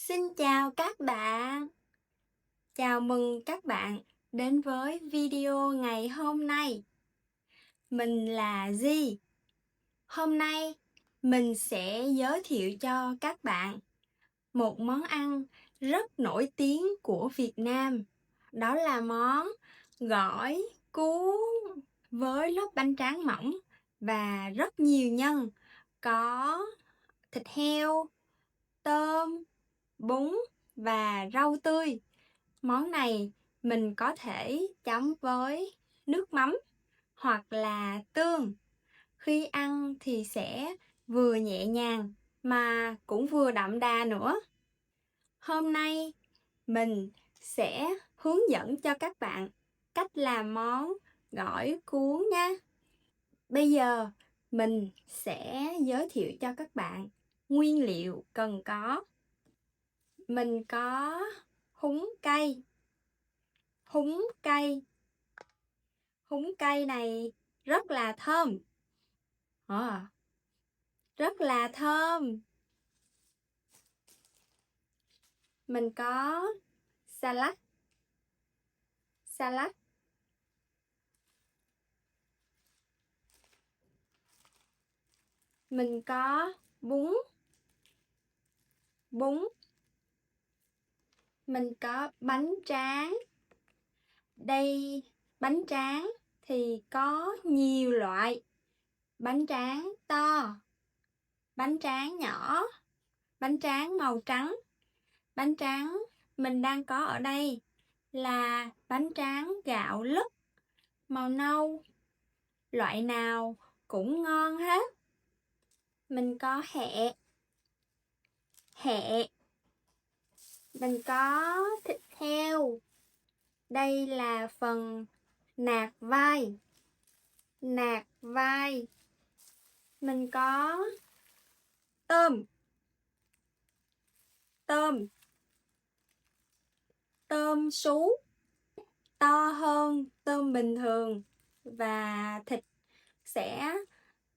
Xin chào các bạn. Chào mừng các bạn đến với video ngày hôm nay. Mình là Di. Hôm nay mình sẽ giới thiệu cho các bạn một món ăn rất nổi tiếng của Việt Nam. Đó là món gỏi cuốn với lớp bánh tráng mỏng và rất nhiều nhân. Có thịt heo, tôm, bún và rau tươi. Món này mình có thể chấm với nước mắm hoặc là tương. Khi ăn thì sẽ vừa nhẹ nhàng mà cũng vừa đậm đà nữa. Hôm nay mình sẽ hướng dẫn cho các bạn cách làm món gỏi cuốn nha. Bây giờ mình sẽ giới thiệu cho các bạn nguyên liệu cần có. Mình có húng cây. Húng cây này rất là thơm. Rất là thơm. Mình có salad. Mình có bún. Mình có bánh tráng. Đây, bánh tráng thì có nhiều loại. Bánh tráng to, bánh tráng nhỏ, bánh tráng màu trắng. Bánh tráng mình đang có ở đây là bánh tráng gạo lứt màu nâu. Loại nào cũng ngon hết. Mình có hẹ. Mình có thịt heo. Đây là phần nạc vai. Mình có tôm sú to hơn tôm bình thường và thịt sẽ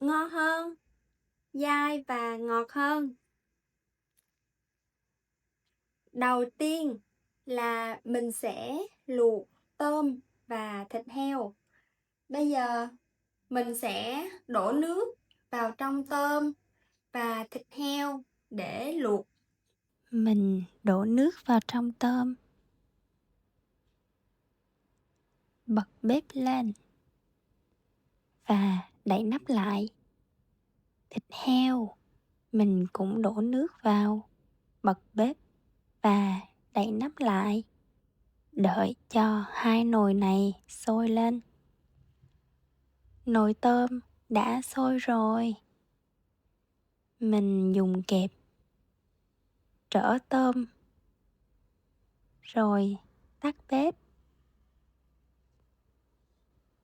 ngon hơn, dai và ngọt hơn. Đầu tiên là mình sẽ luộc tôm và thịt heo. Bây giờ mình sẽ đổ nước vào trong tôm và thịt heo để luộc. Mình đổ nước vào trong tôm, bật bếp lên và đậy nắp lại. Thịt heo mình cũng đổ nước vào, bật bếp và đậy nắp lại. Đợi cho hai nồi này sôi lên. Nồi tôm đã sôi rồi. Mình dùng kẹp trở tôm rồi tắt bếp.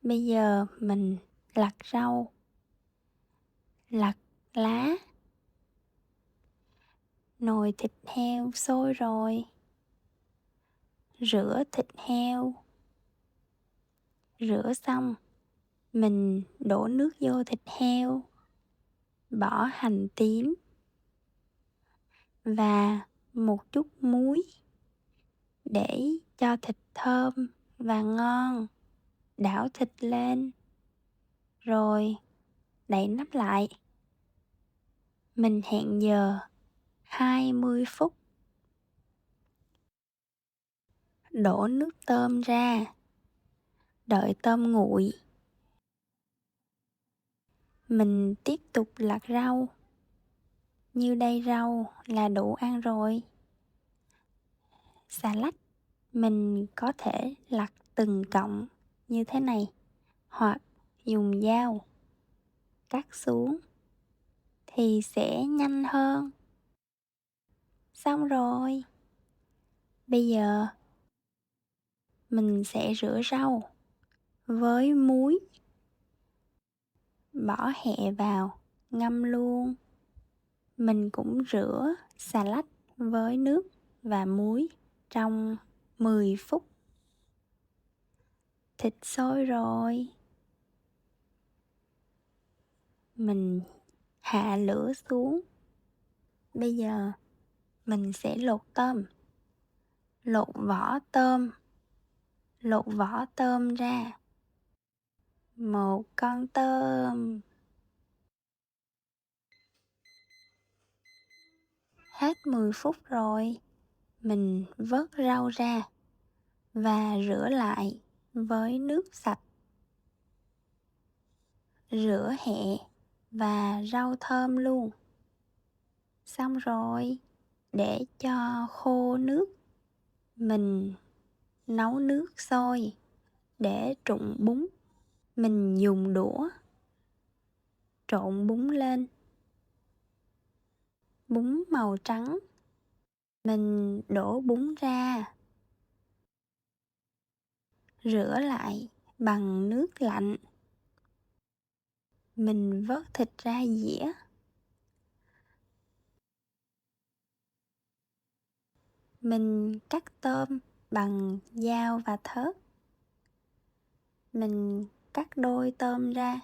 Bây giờ mình lặt rau, lặt lá. Nồi thịt heo sôi rồi. Rửa thịt heo. Rửa xong, mình đổ nước vô thịt heo, bỏ hành tím và một chút muối để cho thịt thơm và ngon. Đảo thịt lên rồi đậy nắp lại. Mình hẹn giờ 20 phút. Đổ nước tôm ra, đợi tôm nguội. Mình tiếp tục lặt rau. Như đây rau là đủ ăn rồi. Salad mình có thể lặt từng cọng như thế này, hoặc dùng dao cắt xuống thì sẽ nhanh hơn. Xong rồi. Bây giờ mình sẽ rửa rau với muối, bỏ hẹ vào, ngâm luôn. Mình cũng rửa salad với nước và muối trong 10 phút. Thịt sôi rồi. Mình hạ lửa xuống. Bây giờ mình sẽ lột tôm. Lột vỏ tôm. Lột vỏ tôm ra. Một con tôm. Hết 10 phút rồi, mình vớt rau ra và rửa lại với nước sạch. Rửa hẹ và rau thơm luôn. Xong rồi, để cho khô nước, mình nấu nước sôi để trụng bún. Mình dùng đũa trộn bún lên. Bún màu trắng. Mình đổ bún ra. Rửa lại bằng nước lạnh. Mình vớt thịt ra dĩa. Mình cắt tôm bằng dao và thớt. Mình cắt đôi tôm ra.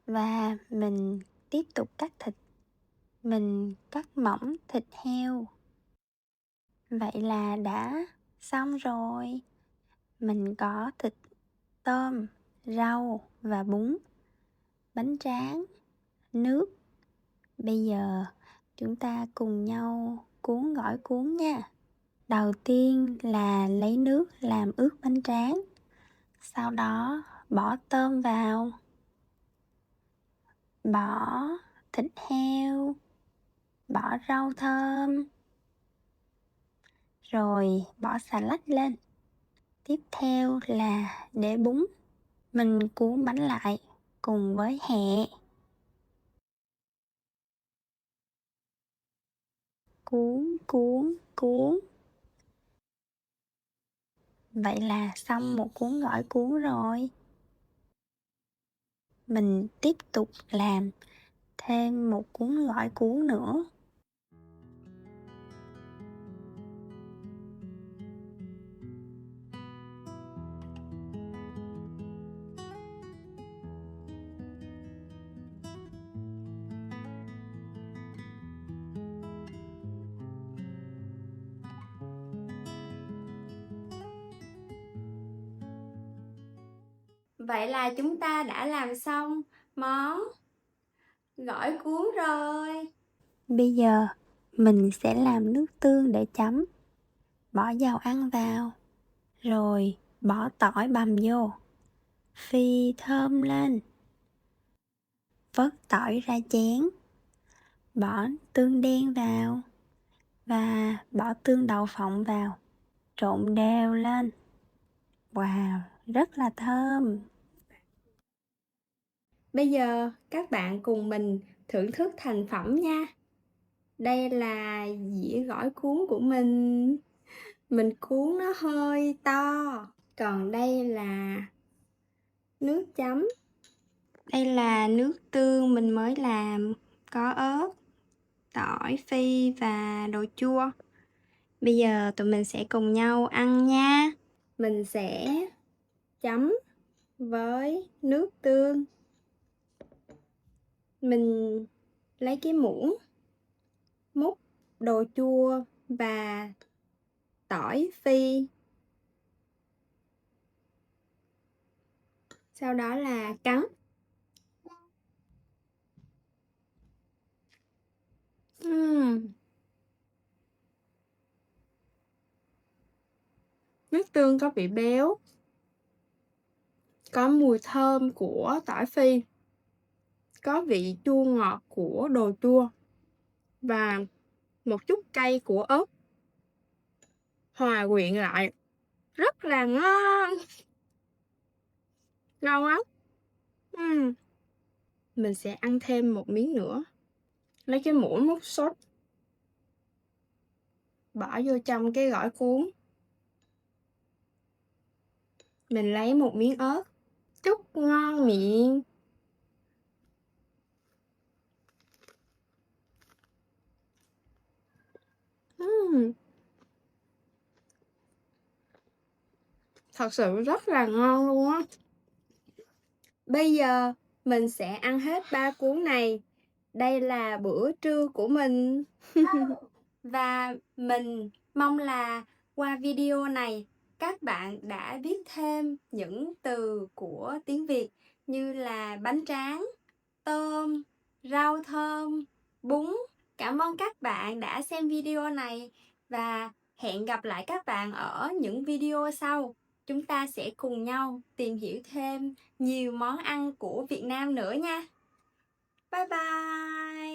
Và mình tiếp tục cắt thịt. Mình cắt mỏng thịt heo. Vậy là đã xong rồi. Mình có thịt, tôm, rau và bún, bánh tráng, nước. Bây giờ chúng ta cùng nhau cuốn gỏi cuốn nha. Đầu tiên là lấy nước làm ướt bánh tráng. Sau đó bỏ tôm vào. Bỏ thịt heo. Bỏ rau thơm. Rồi bỏ xà lách lên. Tiếp theo là để bún. Mình cuốn bánh lại cùng với hẹ. Cuốn, cuốn, cuốn. Vậy là xong một cuốn gỏi cuốn rồi. Mình tiếp tục làm thêm một cuốn gỏi cuốn nữa. Vậy là chúng ta đã làm xong món gỏi cuốn rồi. Bây giờ mình sẽ làm nước tương để chấm. Bỏ dầu ăn vào. Rồi bỏ tỏi bằm vô. Phi thơm lên. Vớt tỏi ra chén. Bỏ tương đen vào. Và bỏ tương đậu phộng vào. Trộn đều lên. Wow, rất là thơm. Bây giờ các bạn cùng mình thưởng thức thành phẩm nha. Đây là dĩa gỏi cuốn của mình. Mình cuốn nó hơi to. Còn đây là nước chấm. Đây là nước tương mình mới làm. Có ớt, tỏi phi và đồ chua. Bây giờ tụi mình sẽ cùng nhau ăn nha. Mình sẽ chấm với nước tương. Mình lấy cái muỗng múc đồ chua và tỏi phi. Sau đó là cắn. Nước tương có vị béo. Có mùi thơm của tỏi phi. Có vị chua ngọt của đồ chua. Và một chút cay của ớt. Hòa quyện lại. Rất là ngon. Ngon lắm. Mình sẽ ăn thêm một miếng nữa. Lấy cái muỗng múc sốt. Bỏ vô trong cái gỏi cuốn. Mình lấy một miếng ớt. Chúc ngon miệng. Thật sự rất là ngon luôn á. Bây giờ mình sẽ ăn hết 3 cuốn này Đây là bữa trưa của mình. Và mình mong là qua video này các bạn đã biết thêm những từ của tiếng Việt như là bánh tráng, tôm, rau thơm, bún. Cảm ơn các bạn đã xem video này và hẹn gặp lại các bạn ở những video sau. Chúng ta sẽ cùng nhau tìm hiểu thêm nhiều món ăn của Việt Nam nữa nha. Bye bye!